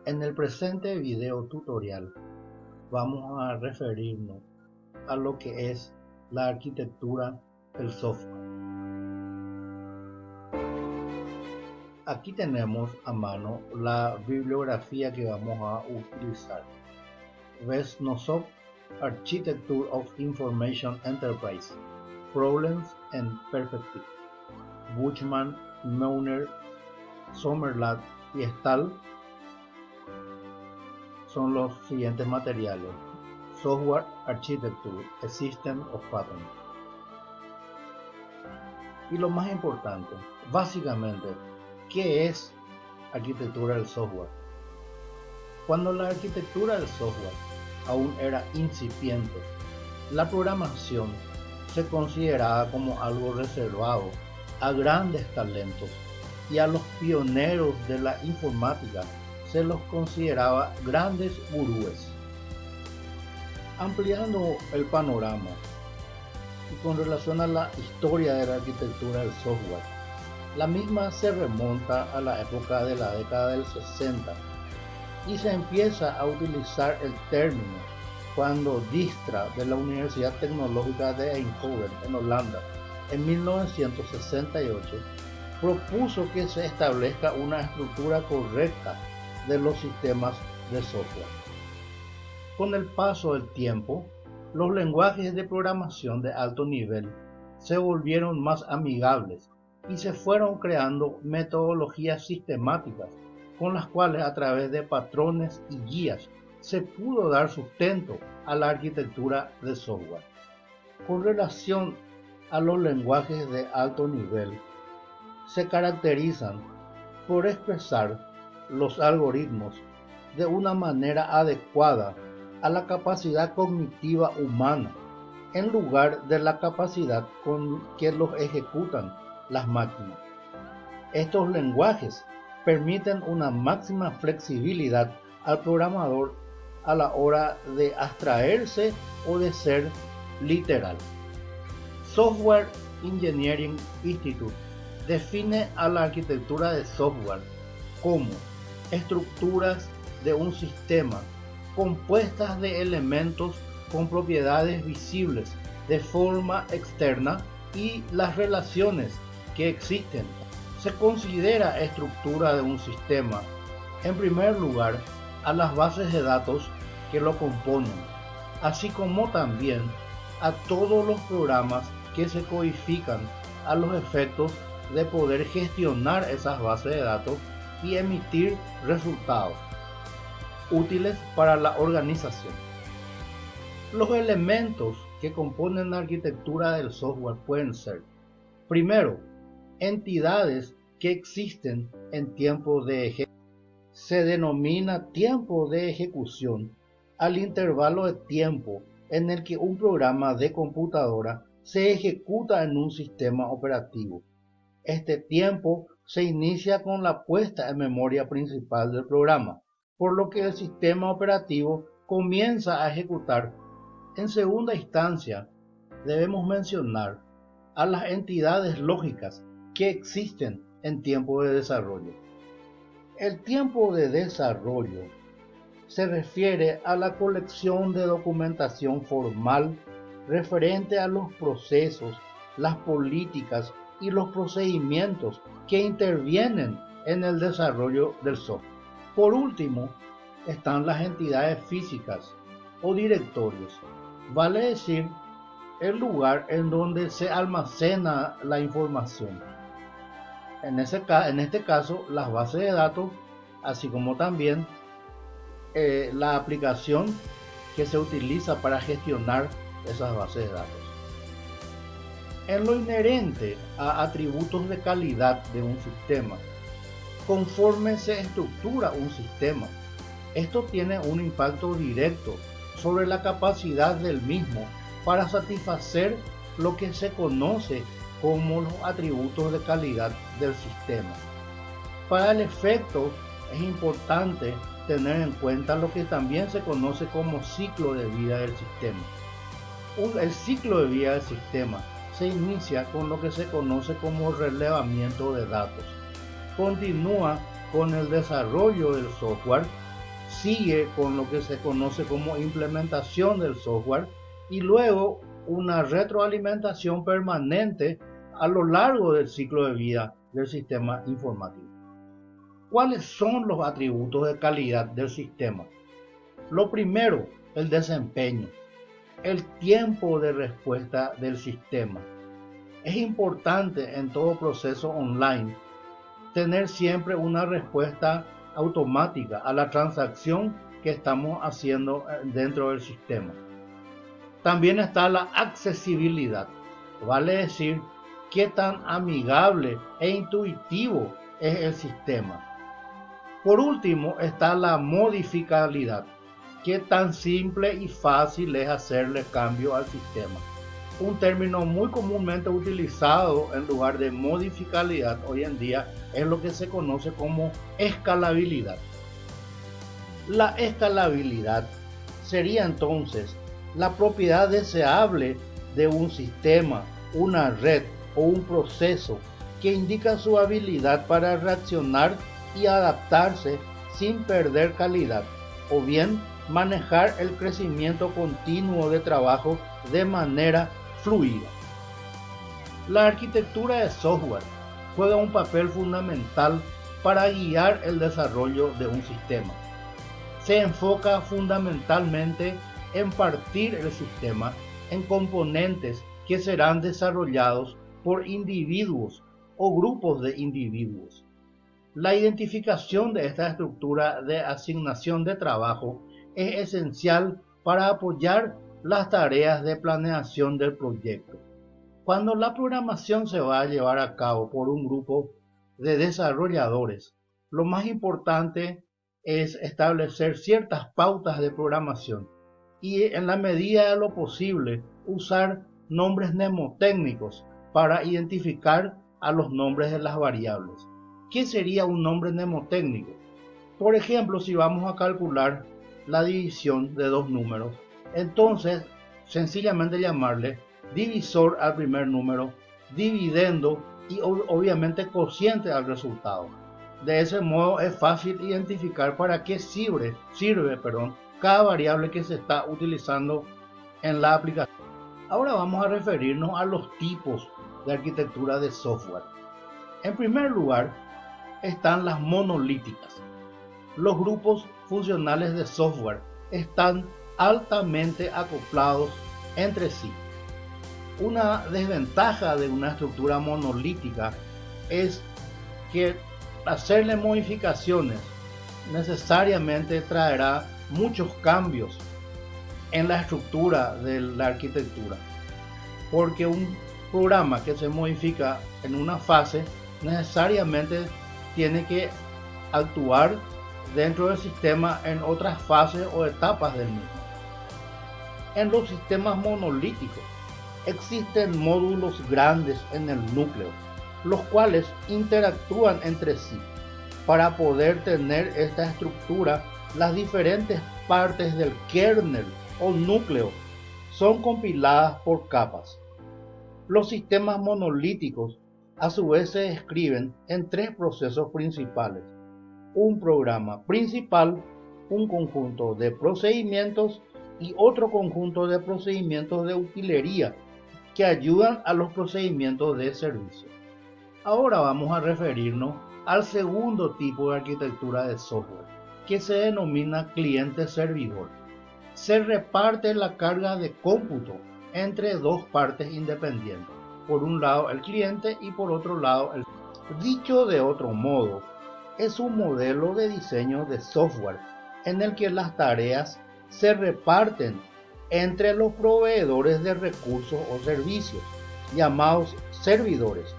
En el presente video tutorial vamos a referirnos a lo que es la arquitectura del software. Aquí tenemos a mano la bibliografía que vamos a utilizar. Vesnosov Architecture of Information Enterprise, Problems and Perspectives. Buchman, Neuner, Sommerlath y Stahl son los siguientes materiales. Software Architecture, a System of Patterns. Y lo más importante, básicamente, ¿qué es arquitectura del software? Cuando la arquitectura del software aún era incipiente, la programación se consideraba como algo reservado a grandes talentos y a los pioneros de la informática se los consideraba grandes gurúes. Ampliando el panorama y con relación a la historia de la arquitectura del software, la misma se remonta a la época de la década del 60 y se empieza a utilizar el término cuando Dijkstra de la Universidad Tecnológica de Eindhoven en Holanda en 1968 propuso que se establezca una estructura correcta de los sistemas de software. Con el paso del tiempo, los lenguajes de programación de alto nivel se volvieron más amigables y se fueron creando metodologías sistemáticas con las cuales a través de patrones y guías se pudo dar sustento a la arquitectura de software. Con relación a los lenguajes de alto nivel, se caracterizan por expresar los algoritmos de una manera adecuada a la capacidad cognitiva humana, en lugar de la capacidad con que los ejecutan las máquinas. Estos lenguajes permiten una máxima flexibilidad al programador a la hora de abstraerse o de ser literal. Software Engineering Institute define a la arquitectura de software como estructuras de un sistema compuestas de elementos con propiedades visibles de forma externa y las relaciones que existen. Se considera estructura de un sistema, en primer lugar, a las bases de datos que lo componen, así como también a todos los programas que se codifican a los efectos de poder gestionar esas bases de datos y emitir resultados útiles para la organización. Los elementos que componen la arquitectura del software pueden ser, primero, entidades que existen en tiempo de ejecución. Se denomina tiempo de ejecución al intervalo de tiempo en el que un programa de computadora se ejecuta en un sistema operativo. Este tiempo se inicia con la puesta en memoria principal del programa, por lo que el sistema operativo comienza a ejecutar. En segunda instancia, debemos mencionar a las entidades lógicas que existen en tiempo de desarrollo. El tiempo de desarrollo se refiere a la colección de documentación formal referente a los procesos, las políticas y los procedimientos que intervienen en el desarrollo del software. Por último, están las entidades físicas o directorios, vale decir, el lugar en donde se almacena la información. En este caso, las bases de datos, así como también la aplicación que se utiliza para gestionar esas bases de datos. En lo inherente a atributos de calidad de un sistema, conforme se estructura un sistema, esto tiene un impacto directo sobre la capacidad del mismo para satisfacer lo que se conoce como los atributos de calidad del sistema. Para el efecto es importante tener en cuenta lo que también se conoce como ciclo de vida del sistema. El ciclo de vida del sistema se inicia con lo que se conoce como relevamiento de datos. Continúa con el desarrollo del software sigue con lo que se conoce como implementación del software y luego una retroalimentación permanente a lo largo del ciclo de vida del sistema informático. ¿Cuáles son los atributos de calidad del sistema? Lo primero, el desempeño, el tiempo de respuesta del sistema. Es importante en todo proceso online tener siempre una respuesta automática a la transacción que estamos haciendo dentro del sistema. También está la accesibilidad, vale decir, qué tan amigable e intuitivo es el sistema. Por último está la modificabilidad, qué tan simple y fácil es hacerle cambio al sistema. Un término muy comúnmente utilizado en lugar de modificabilidad hoy en día es lo que se conoce como escalabilidad. La escalabilidad sería entonces la propiedad deseable de un sistema, una red o un proceso que indica su habilidad para reaccionar y adaptarse sin perder calidad, o bien manejar el crecimiento continuo de trabajo de manera fluida. La arquitectura de software juega un papel fundamental para guiar el desarrollo de un sistema. Se enfoca fundamentalmente en partir el sistema en componentes que serán desarrollados por individuos o grupos de individuos. La identificación de esta estructura de asignación de trabajo es esencial para apoyar las tareas de planeación del proyecto. Cuando la programación se va a llevar a cabo por un grupo de desarrolladores, lo más importante es establecer ciertas pautas de programación y, en la medida de lo posible, usar nombres mnemotécnicos para identificar a los nombres de las variables. ¿Qué sería un nombre mnemotécnico? Por ejemplo, si vamos a calcular la división de dos números, entonces sencillamente llamarle divisor al primer número, dividendo y obviamente cociente al resultado. De ese modo es fácil identificar para qué sirve cada variable que se está utilizando en la aplicación. Ahora vamos a referirnos a los tipos de arquitectura de software. En primer lugar están las monolíticas. Los grupos funcionales de software están altamente acoplados entre sí. Una desventaja de una estructura monolítica es que hacerle modificaciones necesariamente traerá muchos cambios en la estructura de la arquitectura, porque un programa que se modifica en una fase necesariamente tiene que actuar dentro del sistema en otras fases o etapas del mismo. En los sistemas monolíticos existen módulos grandes en el núcleo, los cuales interactúan entre sí. Para poder tener esta estructura, las diferentes partes del kernel o núcleo son compiladas por capas. Los sistemas monolíticos a su vez se escriben en tres procesos principales: un programa principal, un conjunto de procedimientos y otro conjunto de procedimientos de utilería que ayudan a los procedimientos de servicio. Ahora vamos a referirnos al segundo tipo de arquitectura de software, que se denomina cliente-servidor. Se reparte la carga de cómputo entre dos partes independientes, por un lado el cliente y por otro lado el servidor. Dicho de otro modo, es un modelo de diseño de software en el que las tareas se reparten entre los proveedores de recursos o servicios, llamados servidores,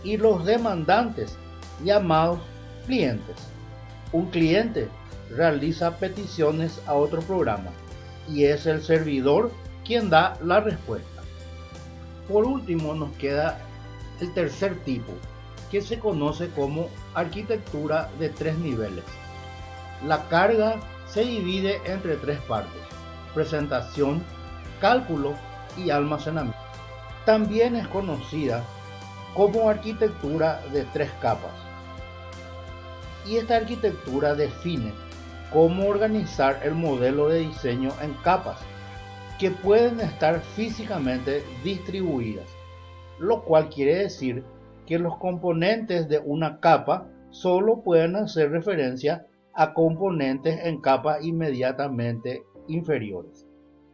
y los demandantes, llamados clientes. Un cliente realiza peticiones a otro programa y es el servidor quien da la respuesta. Por último nos queda el tercer tipo, que se conoce como arquitectura de tres niveles. La carga se divide entre tres partes: presentación, cálculo y almacenamiento. También es conocida como arquitectura de tres capas. Y esta arquitectura define cómo organizar el modelo de diseño en capas que pueden estar físicamente distribuidas, lo cual quiere decir que los componentes de una capa solo pueden hacer referencia a componentes en capas inmediatamente inferiores.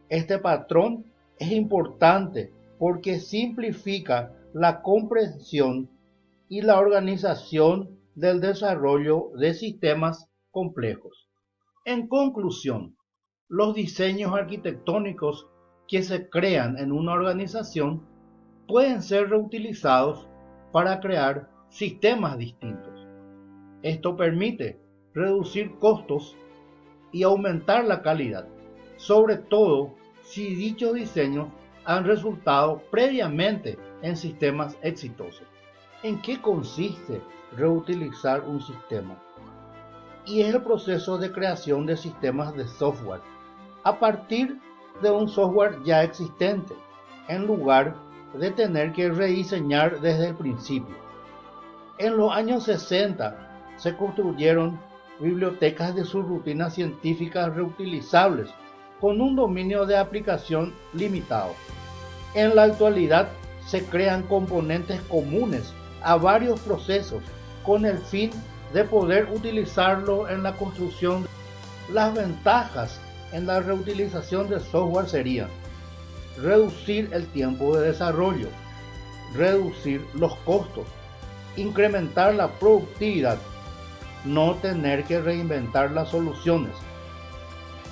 Este patrón es importante porque simplifica la comprensión y la organización del desarrollo de sistemas complejos. En conclusión, los diseños arquitectónicos que se crean en una organización pueden ser reutilizados para crear sistemas distintos. Esto permite reducir costos y aumentar la calidad, sobre todo si dichos diseños han resultado previamente en sistemas exitosos. ¿En qué consiste reutilizar un sistema? Y es el proceso de creación de sistemas de software a partir de un software ya existente, en lugar de tener que rediseñar desde el principio. En los años 60 se construyeron bibliotecas de subrutinas científicas reutilizables con un dominio de aplicación limitado. En la actualidad se crean componentes comunes a varios procesos con el fin de poder utilizarlo en la construcción. Las ventajas en la reutilización de software serían reducir el tiempo de desarrollo, reducir los costos, incrementar la productividad, no tener que reinventar las soluciones,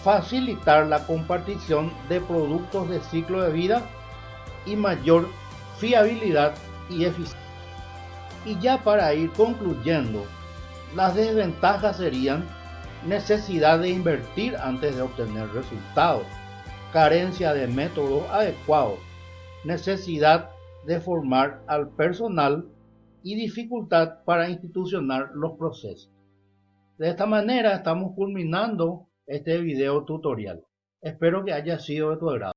facilitar la compartición de productos de ciclo de vida y mayor fiabilidad y eficiencia. Y ya para ir concluyendo, las desventajas serían necesidad de invertir antes de obtener resultados, carencia de métodos adecuados, necesidad de formar al personal y dificultad para institucionar los procesos. De esta manera estamos culminando este video tutorial. Espero que haya sido de tu agrado.